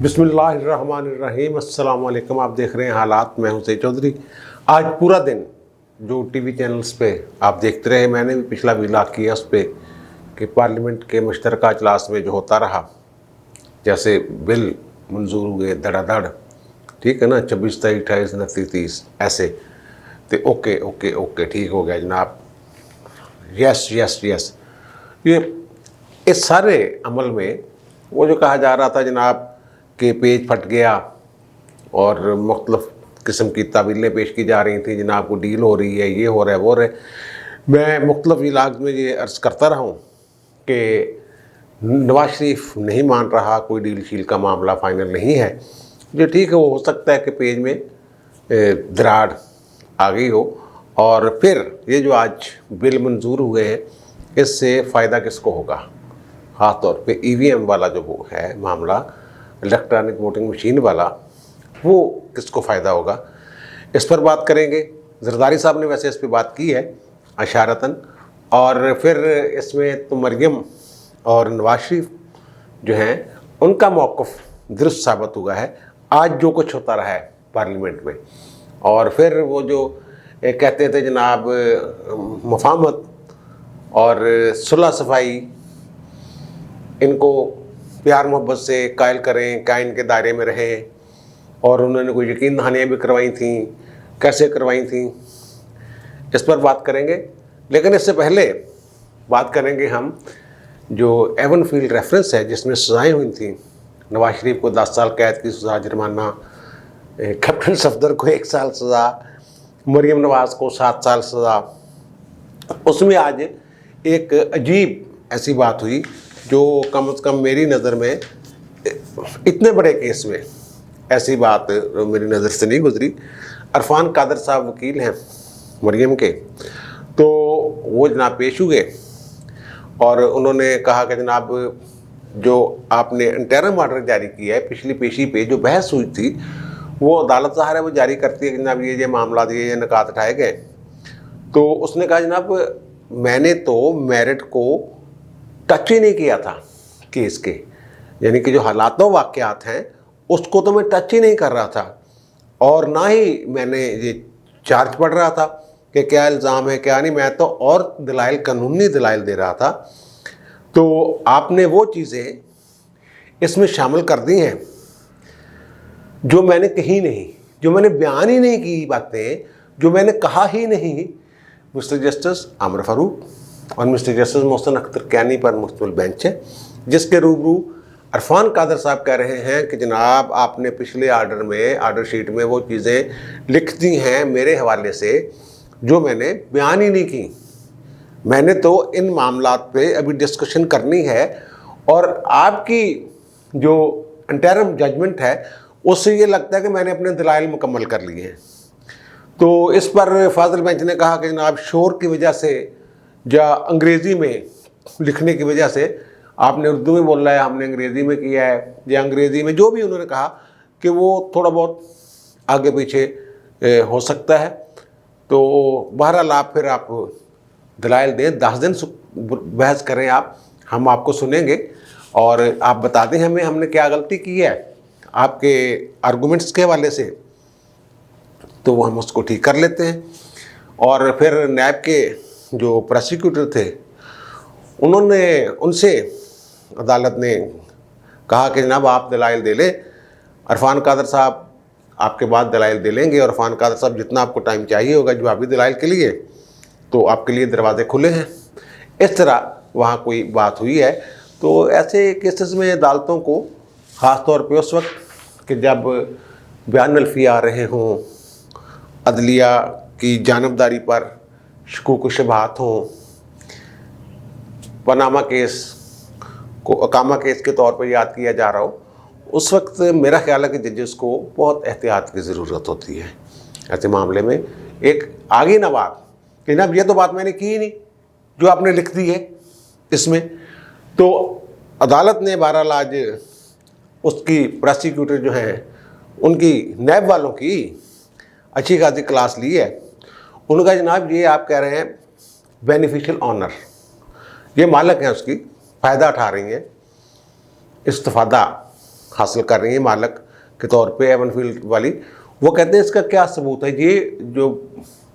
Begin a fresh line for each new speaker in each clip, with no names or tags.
बिस्मिल्लाहिर्रहमानिर्रहीम। अस्सलाम वालेकुम। आप देख रहे हैं हालात। मैं हूं सईद चौधरी। आज पूरा दिन जो टीवी चैनल्स पे आप देखते रहे, मैंने भी पिछला व्लॉग किया उस पर कि पार्लियामेंट के मुश्तरका इजलास में जो होता रहा, जैसे बिल मंजूर हुए धड़ाधड़, ठीक है ना, 26 तारीख 28 29 30 ऐसे, तो ओके ओके ओके ठीक हो गया जनाब, यस यस यस। ये इस सारे अमल में वो जो कहा जा रहा था जनाब कि पेज फट गया और मुख्तलिफ किस्म की तावीलें पेश की जा रही थी, जनाब को डील हो रही है, ये हो रहा है, वो हो रहा है। मैं मुख्तलिफ इलाक़ में ये अर्ज़ करता रहा हूँ कि नवाज शरीफ नहीं मान रहा, कोई डील शील का मामला फ़ाइनल नहीं है। जो ठीक है, वो हो सकता है कि पेज में दराड़ आ गई हो, और फिर ये जो आज बिल मंजूर हुए हैं, इससे फ़ायदा किसको होगा? ख़ास तौर पे EVM वाला जो वो है मामला, इलेक्ट्रॉनिक वोटिंग मशीन वाला, वो किसको फ़ायदा होगा, इस पर बात करेंगे। जरदारी साहब ने वैसे इस पर बात की है अशारतन, और फिर इसमें तो मरियम और नवाज शरीफ जो हैं उनका मौक़िफ़ दुरुस्त साबित हुआ है आज जो कुछ होता रहा है पार्लियामेंट में। और फिर वो जो कहते थे जनाब मुफाहमत और सुलह सफाई, इनको प्यार मोहब्बत से कायल करें, कायन के दायरे में रहें, और उन्होंने कोई यकीन दहानियाँ भी करवाई थी, कैसे करवाई थी, इस पर बात करेंगे। लेकिन इससे पहले बात करेंगे हम जो एवन फील्ड रेफरेंस है जिसमें सज़ाएँ हुई थी। नवाज शरीफ को 10 साल कैद की सज़ा, जुर्माना, कैप्टन सफदर को 1 साल सज़ा, मरियम नवाज़ को 7 साल सज़ा। उसमें आज एक अजीब ऐसी बात हुई जो कम से कम मेरी नज़र में, इतने बड़े केस में ऐसी बात मेरी नज़र से नहीं गुजरी। अरफान कादर साहब वकील हैं मरियम के, तो वो जनाब पेश हुए और उन्होंने कहा कि जनाब जो आपने इंटरिम ऑर्डर जारी किया है, पिछली पेशी पे जो बहस हुई थी, वो अदालत ज़ाहिर है वो जारी करती है कि जनाब ये मामला ये निकात उठाए गए। तो उसने कहा जनाब मैंने तो मेरिट को टच ही नहीं किया था केस के, यानी कि जो हालात व वाक़यात हैं उसको तो मैं टच ही नहीं कर रहा था, और ना ही मैंने ये चार्ज पढ़ रहा था कि क्या इल्ज़ाम है क्या नहीं, मैं तो और दलाइल, कानूनी दलाइल दे रहा था। तो आपने वो चीज़ें इसमें शामिल कर दी हैं जो मैंने कही नहीं, जो मैंने बयान ही नहीं की, बातें जो मैंने कहा ही नहीं। मिस्टर जस्टिस आमिर फ़ारूक और मिस्टर जस्टिस मोहसिन अख्तर कैनी पर मुश्तमिल बेंच है, जिसके रूबरू अरफान कादर साहब कह रहे हैं कि जनाब आपने पिछले आर्डर में, आर्डर शीट में वो चीज़ें लिख दी हैं मेरे हवाले से जो मैंने बयान ही नहीं की। मैंने तो इन मामलात पे अभी डिस्कशन करनी है, और आपकी जो इंटरिम जजमेंट है उससे ये लगता है कि मैंने अपने दलाइल मुकम्मल कर लिए हैं। तो इस पर फाजिल बेंच ने कहा कि जनाब शोर की वजह से या अंग्रेज़ी में लिखने की वजह से, आपने उर्दू में बोला है, हमने अंग्रेज़ी में किया है, या अंग्रेज़ी में, जो भी उन्होंने कहा कि वो थोड़ा बहुत आगे पीछे हो सकता है। तो बहरहाल आप फिर आप दलाइल दें, 10 दिन बहस करें आप, हम आपको सुनेंगे और आप बता दें हमें हमने क्या गलती की है आपके आर्गूमेंट्स के हवाले से, तो वो हम उसको ठीक कर लेते हैं। और फिर नैब के जो प्रोसिक्यूटर थे उन्होंने, उनसे अदालत ने कहा कि जनाब आप दलाइल दे लें, अरफान कादर साहब आपके बाद दलाइल दे लेंगे, और अरफान कादर साहब जितना आपको टाइम चाहिए होगा जवाबी दलाइल के लिए, तो आपके लिए दरवाजे खुले हैं। इस तरह वहाँ कोई बात हुई है। तो ऐसे केसेस में अदालतों को ख़ास तौर पे उस वक्त कि जब बयान अल्फी आ रहे हों, अदलिया की जानबदारी पर शकूक व शुबहात हों, पनामा केस को अकामा केस के तौर पर याद किया जा रहा हो, उस वक्त मेरा ख्याल है कि जजेस को बहुत एहतियात की ज़रूरत होती है ऐसे मामले में। एक आगे ना बात कि जनाब ये तो बात मैंने की ही नहीं जो आपने लिख दी है इसमें। तो अदालत ने बहरहाल आज उसकी प्रोसिक्यूटर जो हैं उनकी नैब वालों की अच्छी खासी क्लास ली है। उनका जनाब ये आप कह रहे हैं बेनिफिशियल ऑनर, ये मालिक हैं उसकी, फ़ायदा उठा रही हैं, इस्तिफ़ादा हासिल कर रही हैं मालक के तौर पे एवनफील्ड वाली, वो कहते हैं इसका क्या सबूत है, ये जो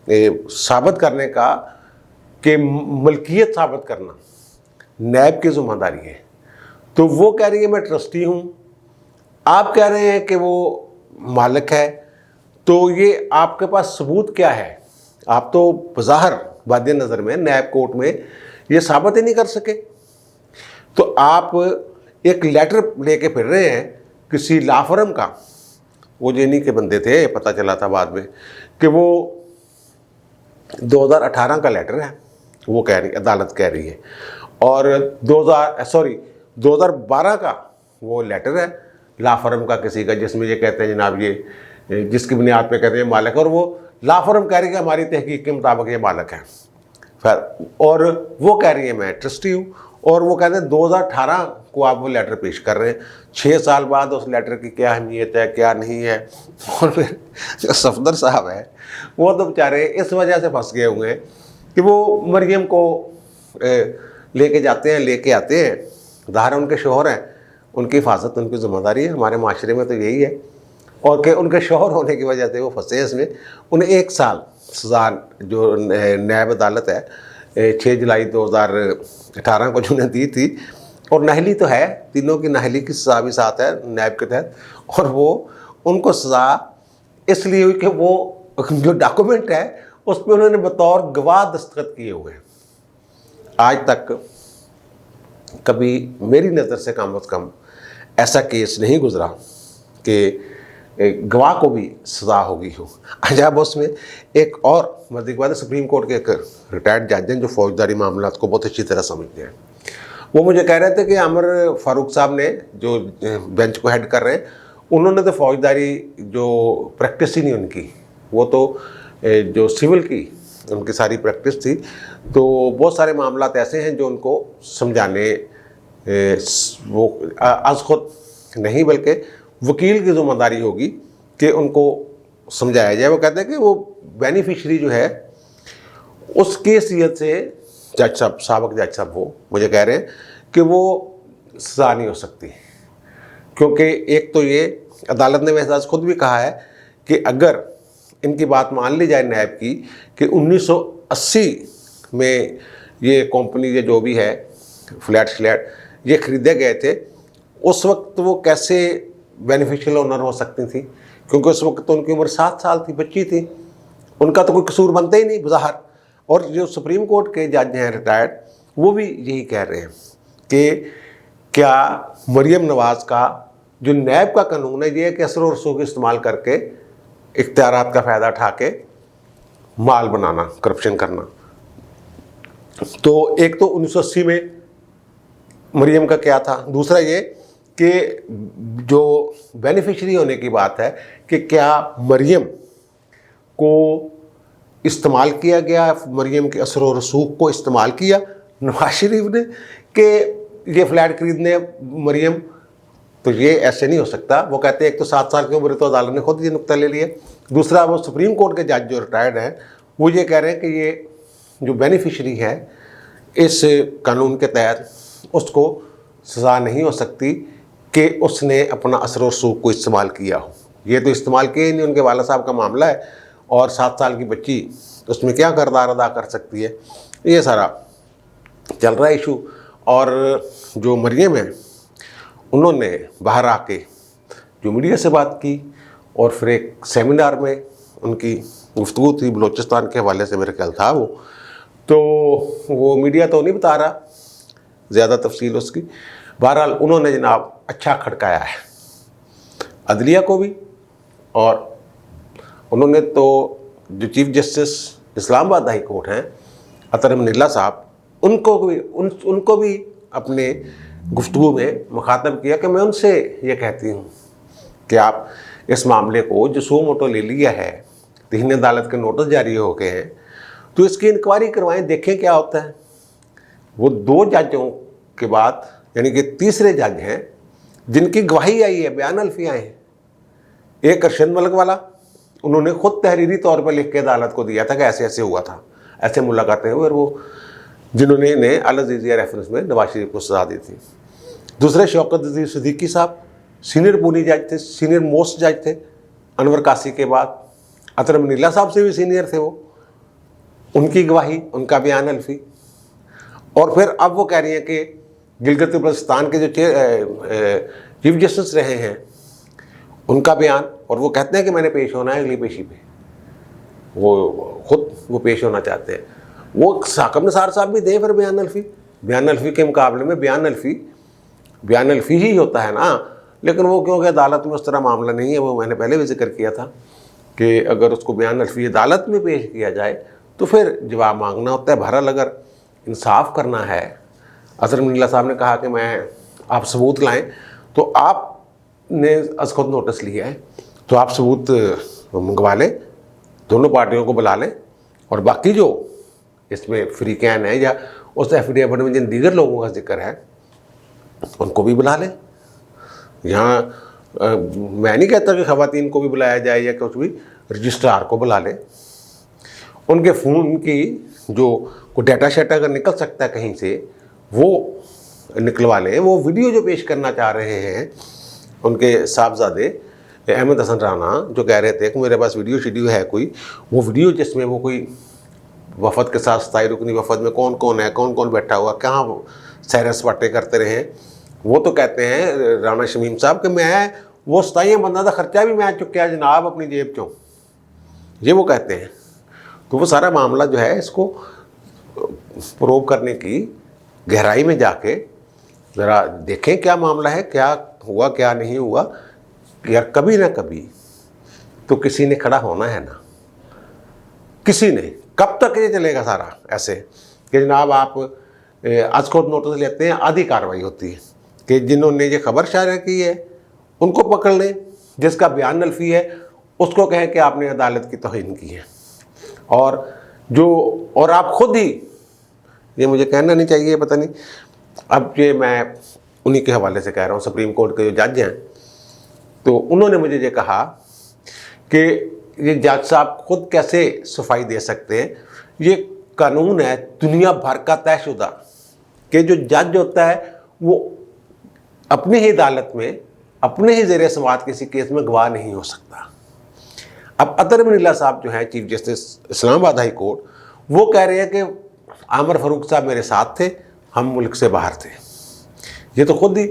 साबित करने का कि मलकियत साबित करना नैब की जिम्मेदारी है। तो वो कह रही है मैं ट्रस्टी हूँ, आप कह रहे हैं कि वो मालिक है, तो ये आपके पास सबूत क्या है? आप तो बज़ाहिर वादे नज़र में नैब कोर्ट में ये साबित ही नहीं कर सके। तो आप एक लेटर लेके फिर रहे हैं किसी लॉ फर्म का, वो जेनी के बंदे थे, पता चला था बाद में कि वो 2018 का लेटर है, वो कह रही अदालत कह रही है, और 2012 का वो लेटर है लॉ फर्म का किसी का, जिसमें ये कहते हैं जनाब ये जिसकी बुनियाद पे कहते हैं मालिक, और वो लॉ फर्म कह रही है कि हमारी तहकीक के मुताबिक ये मालिक है। फिर और वो कह रही है मैं ट्रस्टी हूँ, और वो कहते हैं 2018 को आप वो लेटर पेश कर रहे हैं। 6 साल बाद उस लेटर की क्या अहमियत है क्या नहीं है। और फिर जो सफदर साहब है वो तो बेचारे इस वजह से फंस गए हुए हैं कि वो मरियम को लेके जाते हैं, लेके आते हैं, ज़ाहिर उनके शोहर हैं, उनकी हिफाजत उनकी जिम्मेदारी है, हमारे माशरे में तो यही है। और कि उनके शोहर होने की वजह से वो फंसे इसमें, उन्हें 1 साल सज़ा जो नैब अदालत है 6 जुलाई 2018 को जिन्हें दी थी, और नाहली तो है, तीनों की नाहली की सज़ा भी साथ है नैब के तहत। और वो उनको सज़ा इसलिए हुई कि वो जो डॉक्यूमेंट है उस पर उन्होंने बतौर गवाह दस्तखत किए हुए हैं। आज तक कभी मेरी नज़र से कम ऐसा केस नहीं गुजरा कि गवाह को भी सज़ा होगी हो। अजाब उसमें एक और मज़ीद बात है, सुप्रीम कोर्ट के एक रिटायर्ड जज हैं जो फौजदारी मामलात को बहुत अच्छी तरह समझते हैं, वो मुझे कह रहे थे कि आमिर फारूक साहब ने जो बेंच को हेड कर रहे हैं, उन्होंने तो फौजदारी जो प्रैक्टिस ही नहीं उनकी, वो तो जो सिविल की उनकी सारी प्रैक्टिस थी। तो बहुत सारे मामलात ऐसे हैं जो उनको समझाने वो आज खुद नहीं बल्कि वकील की जिम्मेदारी होगी कि उनको समझाया जाए। वो कहते हैं कि वो बेनिफिशरी जो है उसकी हैसियत से जज साहब, साबिक जज साहब, वो मुझे कह रहे हैं कि वो सज़ा नहीं हो सकती, क्योंकि एक तो ये अदालत ने वैसे आज खुद भी कहा है कि अगर इनकी बात मान ली जाए नैब की कि 1980 में ये कंपनी ये जो भी है फ्लैट ये ख़रीदे गए थे, उस वक्त वो कैसे बेनिफिशियल ओनर हो सकती थी, क्योंकि उस वक्त तो उनकी उम्र 7 साल थी, बच्ची थी, उनका तो कोई कसूर बनता ही नहीं बाहर। और जो सुप्रीम कोर्ट के जज हैं रिटायर्ड, वो भी यही कह रहे हैं कि क्या मरियम नवाज़ का जो नैब का कानून है ये है कि असर और रसूख इस्तेमाल करके इख्तियारात का फ़ायदा उठा के माल बनाना, करप्शन करना। तो एक तो 1980 में मरियम का क्या था, दूसरा ये कि जो बेनिफिशरी होने की बात है कि क्या मरियम को इस्तेमाल किया गया, मरियम के असर और रसूख को इस्तेमाल किया नवाज शरीफ ने कि ये फ्लैट खरीदने मरियम, तो ये ऐसे नहीं हो सकता। वो कहते हैं एक तो 7 साल की उम्र, तो अदालत ने खुद ये नुक्ता ले लिया। दूसरा वो सुप्रीम कोर्ट के जज जो रिटायर्ड हैं वो ये कह रहे हैं कि ये जो बेनिफिशरी है इस कानून के तहत उसको सज़ा नहीं हो सकती कि उसने अपना असर और रसूख को इस्तेमाल किया हो। ये तो इस्तेमाल किया ही नहीं, उनके वाला साहब का मामला है, और 7 साल की बच्ची उसमें क्या किरदार अदा कर सकती है, ये सारा चल रहा है इशू। और जो मरियम है उन्होंने बाहर आके जो मीडिया से बात की, और फिर एक सेमिनार में उनकी गुफ्तगू थी बलूचिस्तान के हवाले से, मेरे ख्याल था वो, तो वो मीडिया तो नहीं बता रहा ज़्यादा तफसील उसकी। बहरहाल उन्होंने जनाब अच्छा खड़काया है अदलिया को भी, और उन्होंने तो जो chief justice Islamabad high court हैं अतर मनीला साहब, उनको भी अपने गुफ्तगू में मुखातब किया कि मैं उनसे ये कहती हूँ कि आप इस मामले को जो सो मोटो ले लिया है, 3 अदालत के नोटिस जारी हो गए हैं, तो इसकी इंक्वायरी करवाएं, देखें क्या होता है। वो 2 जजों के बाद यानी कि तीसरे जज हैं जिनकी गवाही आई है, बयान अल्फिया हैं। एक अरशद मलिक वाला, उन्होंने खुद तहरीरी तौर पर लिख के अदालत को दिया था कि ऐसे ऐसे हुआ था, ऐसे मुलाकातें हुई, और वो जिन्होंने अल अज़ीज़िया रेफरेंस में नवाज शरीफ को सज़ा दी थी। दूसरे शौकत अज़ीज़ सिद्दीकी साहब, सीनियर पूरी जज थे, सीनियर मोस्ट जज थे अनवर कासी के बाद। अतर मनीला साहब से भी सीनियर थे वो, उनकी गवाही, उनका बयान अल्फी। और फिर अब वो कह रही हैं कि गिलगित बल्तिस्तान के जो चीफ जस्टिस रहे हैं उनका बयान, और वो कहते हैं कि मैंने पेश होना है अगली पेशी पे, वो खुद वो पेश होना चाहते हैं। वो साकब निसार साहब भी दें फिर बयान अल्फी। बयान अल्फी के मुकाबले में बयान अल्फी ही होता है ना। लेकिन वो क्योंकि अदालत में उस तरह मामला नहीं है, वो मैंने पहले भी जिक्र किया था कि अगर उसको बयान अल्फी अदालत में पेश किया जाए तो फिर जवाब मांगना होता है। बहरहाल अगर इंसाफ करना है, अजहर मनीला साहब ने कहा कि आप सबूत लाएं, तो आपने अज खुद नोटिस लिया है तो आप सबूत मंगवा लें, दोनों पार्टियों को बुला लें, और बाकी जो इसमें फ्रीकैन है या उस एफिडेविट में जिन दीगर लोगों का जिक्र है उनको भी बुला लें। यहाँ मैं नहीं कहता कि ख़वातीन को भी बुलाया जाए या कुछ भी, रजिस्ट्रार को बुला लें, उनके फ़ोन की जो कोई डाटा शेटा अगर निकल सकता है कहीं से वो निकलवा लें। वो वीडियो जो पेश करना चाह रहे हैं उनके साहबजादे अहमद हसन राना, जो कह रहे थे कि मेरे पास वीडियो है कोई, वो वीडियो जिसमें वो कोई वफद के साथ स्थायी रुकनी वफद में कौन कौन है, कौन कौन बैठा हुआ, कहाँ सैर सपाटे करते रहे, वो तो कहते हैं राना शमीम साहब कि मैं वो 27 बंदा का खर्चा भी मैं चुकिया जनाब अपनी जेब चों, ये वो कहते हैं। तो वो सारा मामला जो है इसको प्रोव करने की गहराई में जाके ज़रा देखें क्या मामला है, क्या हुआ क्या नहीं हुआ। यार कभी ना कभी तो किसी ने खड़ा होना है ना, किसी ने। कब तक ये चलेगा सारा ऐसे कि जनाब आप आज खुद नोटिस लेते हैं, आधी कार्रवाई होती है कि जिन्होंने ये खबर शाया की है उनको पकड़ लें, जिसका बयान अल्फी है उसको कहें कि आपने अदालत की तौहीन की है, और आप खुद ही, ये मुझे कहना नहीं चाहिए पता नहीं, अब ये मैं उन्हीं के हवाले से कह रहा हूँ, सुप्रीम कोर्ट के जो जज हैं, तो उन्होंने मुझे ये कहा कि ये जज साहब खुद कैसे सफाई दे सकते हैं। ये कानून है दुनिया भर का तयशुदा कि जो जज होता है वो अपनी ही अदालत में अपने ही ज़ेरे समाअत किसी केस में गवाह नहीं हो सकता। अब अतर मनीला साहब जो हैं chief justice Islamabad high court, वो कह रहे हैं कि आमिर फ़ारूक साहब मेरे साथ थे, हम मुल्क से बाहर थे। ये तो खुद ही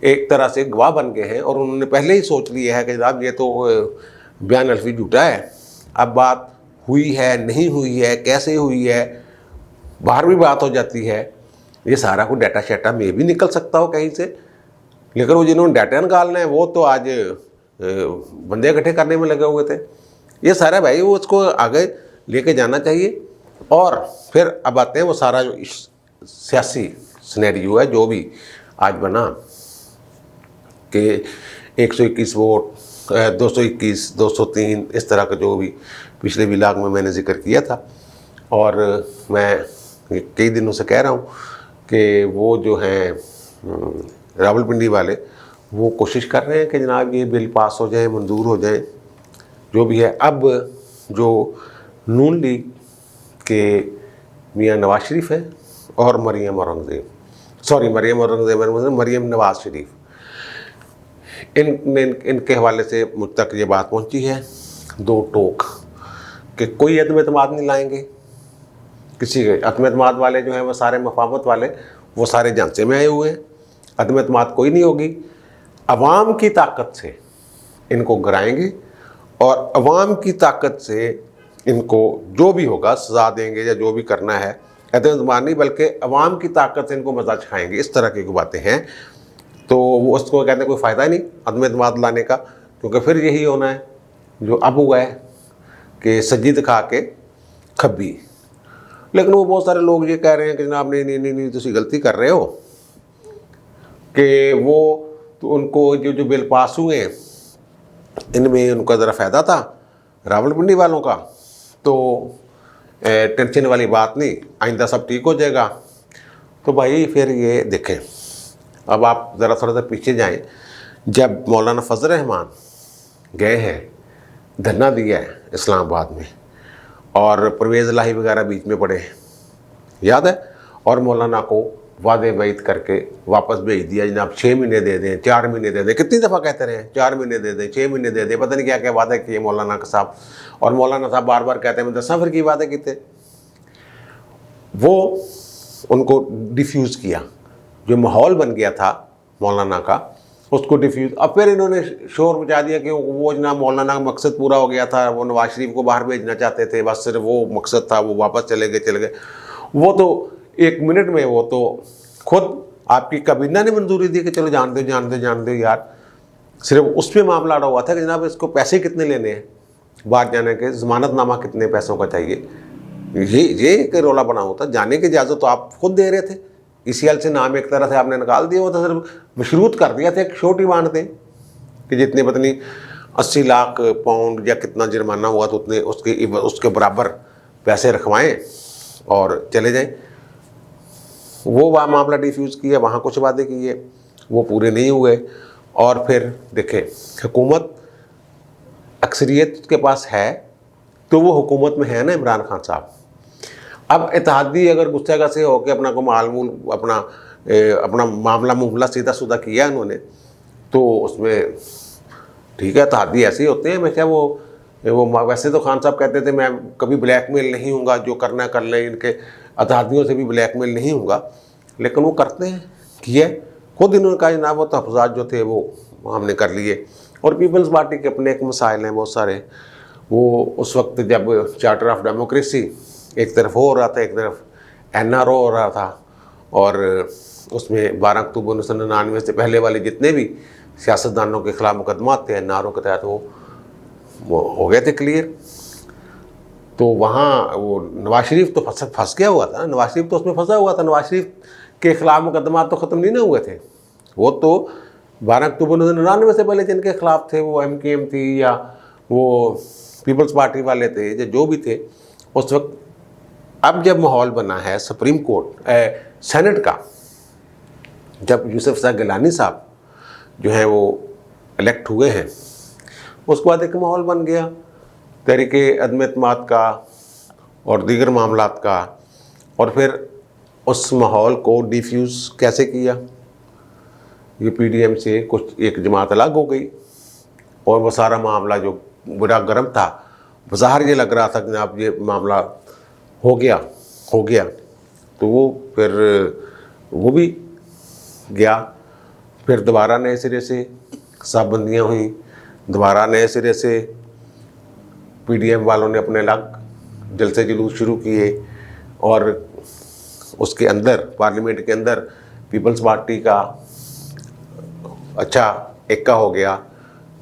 एक तरह से गवाह बन गए हैं और उन्होंने पहले ही सोच लिया है कि जनाब ये तो बयान अल्फी झूठा है। अब बात हुई है नहीं हुई है, कैसे हुई है, बाहर भी बात हो जाती है, ये सारा कुछ डाटा शेटा में भी निकल सकता हो कहीं से। लेकिन वो जिन्होंने डाटा निकालना है वो तो आज बंदे इकट्ठे करने में लगे हुए थे। ये सारा भाई वो उसको आगे लेके जाना चाहिए। और फिर अब आते हैं वो सारा जो सियासी सिनेरियो है जो भी आज बना कि 121 वोट, 221, 203, इस तरह का जो भी पिछले व्लॉग में मैंने जिक्र किया था, और मैं कई दिनों से कह रहा हूँ कि वो जो हैं रावलपिंडी वाले वो कोशिश कर रहे हैं कि जनाब ये बिल पास हो जाए, मंजूर हो जाए, जो भी है। अब जो नून लीग के मियाँ नवाज शरीफ है और मरियम नवाज शरीफ, इनके हवाले से मुझ तक ये बात पहुंची है, दो टोक, कि कोई अदम एतमाद नहीं लाएंगे किसी के। अदम एतमाद वाले जो हैं वो सारे मफावत वाले, वो सारे झांसे में आए हुए हैं। अदम एतमाद कोई नहीं होगी, अवाम की ताकत से इनको गिराएंगे और अवाम की ताकत से इनको जो भी होगा सजा देंगे या जो भी करना है। अदम एतमाद नहीं बल्कि अवाम की ताकत से इनको मजा चखाएंगे, इस तरह की बातें हैं। तो वो उसको कहते हैं कोई फ़ायदा ही नहीं अदम एतमाद लाने का, क्योंकि फिर यही होना है जो अब हुआ है कि सज्जी दिखा के खब्बी। लेकिन वो बहुत सारे लोग ये कह रहे हैं कि जनाब नहीं तुसी गलती कर रहे हो, कि वो तो उनको जो बिल पास हुए इनमें उनका ज़रा फ़ायदा था रावलपिंडी वालों का, तो टेंशन वाली बात नहीं, आइंदा सब ठीक हो जाएगा। तो भाई फिर ये देखें, अब आप ज़रा थोड़ा सा पीछे जाएं, जब मौलाना फजल रहमान गए हैं, धरना दिया है इस्लामाबाद में और परवेज़ इलाही वगैरह बीच में पड़े हैं, याद है, और मौलाना को वादे वईद करके वापस भेज दिया, जनाब 6 महीने दे दें, 4 महीने दे दें। कितनी दफ़ा कहते रहे, 4 महीने दे दें, 6 महीने दे दें, पता नहीं क्या क्या वादे किए मौलाना साहब। और मौलाना साहब बार बार कहते हैं मैं 10 फिर की वादे किए। वो उनको डिफ्यूज़ किया, जो माहौल बन गया था मौलाना का उसको डिफ्यूज़। अब फिर इन्होंने शोर मचा दिया कि वो जनाब मौलाना का मकसद पूरा हो गया था, वो नवाज शरीफ को बाहर भेजना चाहते थे, बस सिर्फ वो मकसद था, वो वापस चले गए। वो तो 1 मिनट में वो तो खुद आपकी काबीना ने मंजूरी दी कि चलो जान दो यार। सिर्फ उस पर मामला अड़ा हुआ था कि जनाब इसको पैसे कितने लेने हैं बाहर जाने के, ज़मानतनामा कितने पैसों का चाहिए, ये एक रौला बना हुआ था। जाने की इजाज़त तो आप खुद दे रहे थे, ECL से नाम एक तरह से आपने निकाल दिया, वो तो सिर्फ मशरूत कर दिया था, एक छोटी बांध थे कि जितने पता नहीं 80 लाख पाउंड या कितना जुर्माना हुआ तो उतने उसके बराबर पैसे रखवाएं और चले जाएं। वो वहाँ मामला डिफ्यूज़ किया, वहाँ कुछ वादे किए, वो पूरे नहीं हुए। और फिर देखें, हुकूमत अक्सरियत के पास है तो वो हुकूमत में है ना इमरान खान साहब। अब इत्तेहादी अगर गुस्से से होकर अपना को मालूम अपना मामला सीधा सुधा किया उन्होंने, तो उसमें ठीक है, इत्तेहादी ऐसे ही होते हैं हमेशा। वो वैसे तो खान साहब कहते थे मैं कभी ब्लैकमेल नहीं हूँगा, जो करना कर लें, इनके इत्तेहादियों से भी ब्लैकमेल नहीं हूँगा, लेकिन वो करते हैं। किए खुद इन्होंने कहा जनाब वो तहफ़्फ़ुज़ात जो थे वो हमने कर लिए। और पीपल्स पार्टी के अपने एक मसाइल हैं बहुत सारे। वो उस वक्त जब चार्टर ऑफ डेमोक्रेसी एक तरफ हो रहा था, एक तरफ NRO हो रहा था, और उसमें 12 अक्टूबर 1999 से पहले वाले जितने भी सियासतदानों के खिलाफ मुकदमात थे NRO के तहत, वो हो गए थे क्लियर। तो वहाँ वो नवाज शरीफ तो फंस गया हुआ था ना, नवाज शरीफ तो उसमें फंसा हुआ था। नवाज शरीफ के खिलाफ मुकदमात तो ख़त्म नहीं ना हुए थे। वो तो 12 अक्टूबर 1999 से पहले जिनके खिलाफ थे, वो MKM थी या वो पीपल्स पार्टी वाले थे, जो भी थे उस वक्त। अब जब माहौल बना है सुप्रीम कोर्ट सेनेट का, जब यूसुफ शाह गिलानी साहब जो हैं वो इलेक्ट हुए हैं, उसके बाद एक माहौल बन गया तहरीके अदम एतमाद का और दीगर मामलात का। और फिर उस माहौल को डिफ्यूज़ कैसे किया, ये PDM से कुछ एक जमात अलग हो गई और वो सारा मामला जो बड़ा गर्म था, बाहर ये लग रहा था कि जनाब ये मामला हो गया, तो वो फिर वो भी गया। फिर दोबारा नए सिरे से साहबंदियाँ हुई, दोबारा नए सिरे से PDM वालों ने अपने अलग जलसे जुलूस शुरू किए, और उसके अंदर पार्लियामेंट के अंदर पीपल्स पार्टी का अच्छा एक्का हो गया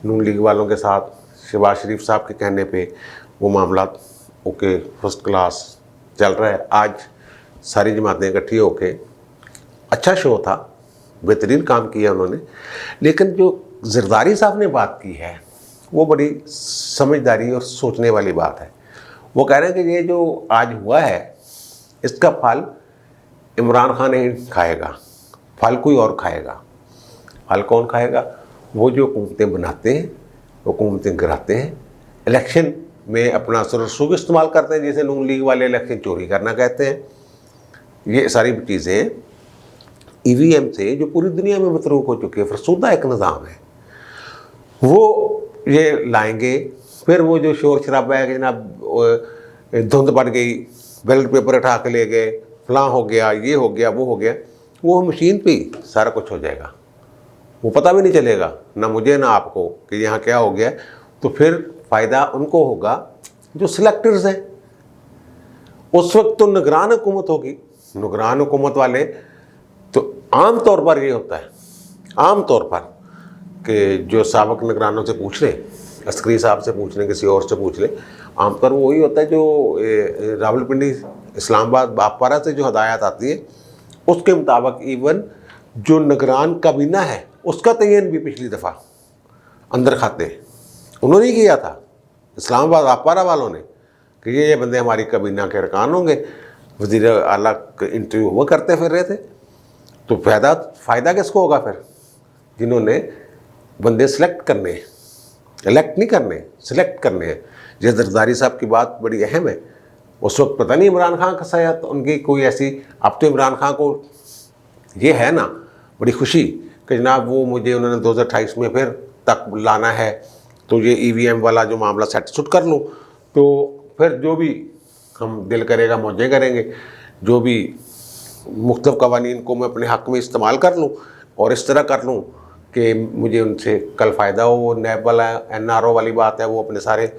नून लीग वालों के साथ। शहबाज शरीफ साहब के कहने पे वो मामला ओके फर्स्ट क्लास चल रहा है। आज सारी जमातें इकट्ठी होके, अच्छा शो था, बेहतरीन काम किया उन्होंने। लेकिन जो जरदारी साहब ने बात की है वो बड़ी समझदारी और सोचने वाली बात है। वो कह रहे हैं कि ये जो आज हुआ है इसका फल इमरान खान नहीं खाएगा, फल कोई और खाएगा। फल कौन खाएगा? वो जो हुकूमतें बनाते हैं, हुकूमतें गिराते हैं, इलेक्शन में अपना सरसों इस्तेमाल करते हैं, जैसे नून लीग वाले इलेक्शन चोरी करना कहते हैं। ये सारी चीज़ें EVM से जो पूरी दुनिया में मतरूक हो चुकी है, फरसूदा एक निज़ाम है, वो ये लाएंगे। फिर वो जो शोर शराबा है कि जनाब धुंध पड़ गई, बैलेट पेपर उठा के ले गए, फलां हो गया, ये हो गया, वो हो गया, वो मशीन पे ही सारा कुछ हो जाएगा, वो पता भी नहीं चलेगा ना मुझे ना आपको कि यहाँ क्या हो गया। तो फिर फ़ायदा उनको होगा जो सिलेक्टर्स हैं। उस वक्त तो निगरान हुकूमत होगी, निगरान हुकूमत वाले तो आम तौर पर ये होता है, आम तौर पर कि जो साबिक निगरानों से पूछ लें, अस्करी साहब से पूछ लें, किसी और से पूछ लें, आमतौर वो वही होता है जो रावलपिंडी इस्लामाबाद बागपारा से जो हदायत आती है उसके मुताबिक इवन जो निगरान काबीना है उसका तयन भी पिछली दफ़ा अंदर खाते उन्होंने ही किया था, इस्लामाबाद बागपारा वालों ने, कि ये बंदे हमारी काबीना के अरकान होंगे। वज़ीर आला इंटरव्यू हुआ करते फिर रहे थे। तो फ़ायदा किसको होगा फिर? जिन्होंने बंदे सेलेक्ट करने हैं, इलेक्ट नहीं करने, सेलेक्ट करने हैं। ये जरदारी साहब की बात बड़ी अहम है। उस वक्त पता नहीं इमरान खान का साया, तो उनकी कोई ऐसी, अब तो इमरान खान को ये है ना बड़ी खुशी कि जनाब वो मुझे उन्होंने 2028 में फिर तक लाना है, तो ये ईवीएम वाला जो मामला सेट सुट कर लूँ, तो फिर जो भी हम दिल करेगा मौजें करेंगे, जो भी मुख्तलिफ कवानीन को मैं अपने हक़ में इस्तेमाल कर लूँ और इस तरह कर लूँ कि मुझे उनसे कल फ़ायदा हो। वो नैब वाला NRO वाली बात है, वो अपने सारे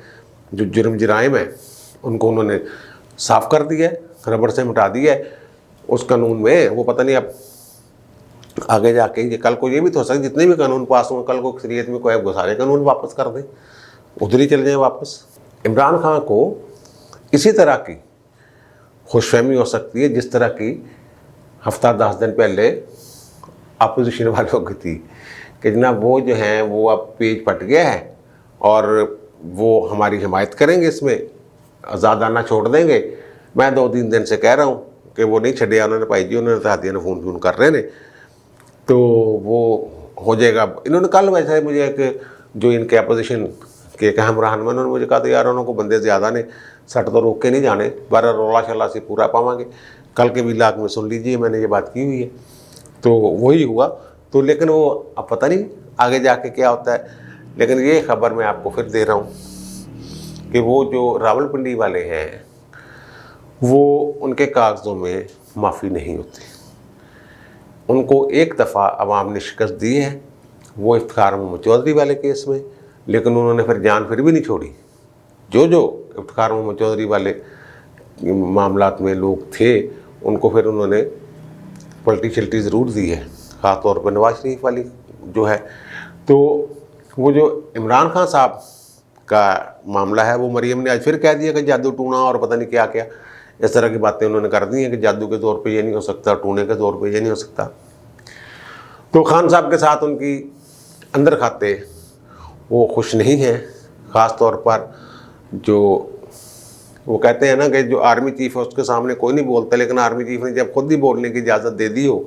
जो जुर्म जराइम है उनको उन्होंने साफ़ कर दिया है, रबड़ से मिटा दिया है उस कानून में। वो पता नहीं अब आगे जाके ये कल को ये भी तो हो सकता है जितने भी कानून पास हों कल को अक्सरियत में कोई वो सारे कानून वापस कर दें, उधर ही चले जाएँ वापस। इमरान खान को इसी तरह की खुशफहमी हो सकती है जिस तरह की हफ्ता 10 दिन पहले अपोजिशन वालों की थी कि जनाब वो जो हैं वो अब पेज फट गया है और वो हमारी हिमायत करेंगे, इसमें आज़ादाना छोड़ देंगे। मैं 2-3 दिन से कह रहा हूँ कि वो नहीं छड़िया उन्होंने भाई जी, उन्होंने तो हादिया ने फ़ोन कर रहे ने, तो वो हो जाएगा। इन्होंने कल वैसे मुझे एक जो इनके अपोजिशन के एक अहम रहनुमा उन्होंने मुझे कहा था यार उन्होंने को बंदे ज़्यादा ने, सट तो रोक के नहीं जाने, बारह रोला शला से पूरा पावांगे। कल के व्लॉग में सुन लीजिए, मैंने ये बात की हुई है। तो वही हुआ। तो लेकिन वो अब पता नहीं आगे जाके क्या होता है। लेकिन ये खबर मैं आपको फिर दे रहा हूँ कि वो जो रावलपिंडी वाले हैं वो उनके कागज़ों में माफ़ी नहीं होती। उनको एक दफ़ा अवाम ने शिकस्त दी है, वो इफ्तिखार मोहम्मद चौधरी वाले केस में, लेकिन उन्होंने फिर जान फिर भी नहीं छोड़ी। जो जो इफ्तिखार मोहम्मद चौधरी वाले मामलात में लोग थे उनको फिर उन्होंने पलटी शल्टी ज़रूर दी है, ख़ास तौर पर नवाज शरीफ वाली जो है। तो वो जो इमरान खान साहब का मामला है वो मरियम ने आज फिर कह दिया कि जादू टूना और पता नहीं क्या क्या इस तरह की बातें उन्होंने कर दी हैं कि जादू के तौर पे ये नहीं हो सकता, टूने के तौर पे ये नहीं हो सकता। तो खान साहब के साथ उनकी अंदर खाते वो खुश नहीं हैं। ख़ास तौर पर जो वो कहते हैं ना कि जो आर्मी चीफ है उसके सामने कोई नहीं बोलता, लेकिन आर्मी चीफ ने जब खुद ही बोलने की इजाज़त दे दी हो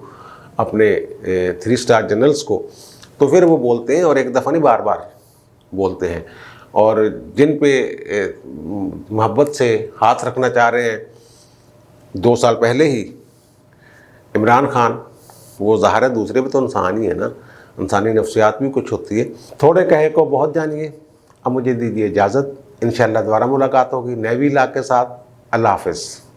अपने 3 स्टार जनरल्स को, तो फिर वो बोलते हैं और एक दफ़ा नहीं बार बार बोलते हैं। और जिन पे मोहब्बत से हाथ रखना चाह रहे हैं 2 साल पहले ही इमरान खान, वो ज़ाहिर है दूसरे भी तो इंसान ही है ना, इंसानी नफ्सियात भी कुछ होती है। थोड़े कहे को बहुत जानिए। अब मुझे दीजिए इजाज़त, इंशाअल्लाह दोबारा मुलाकात होगी नए व्लॉग के साथ। अल्लाह हाफ़िज़।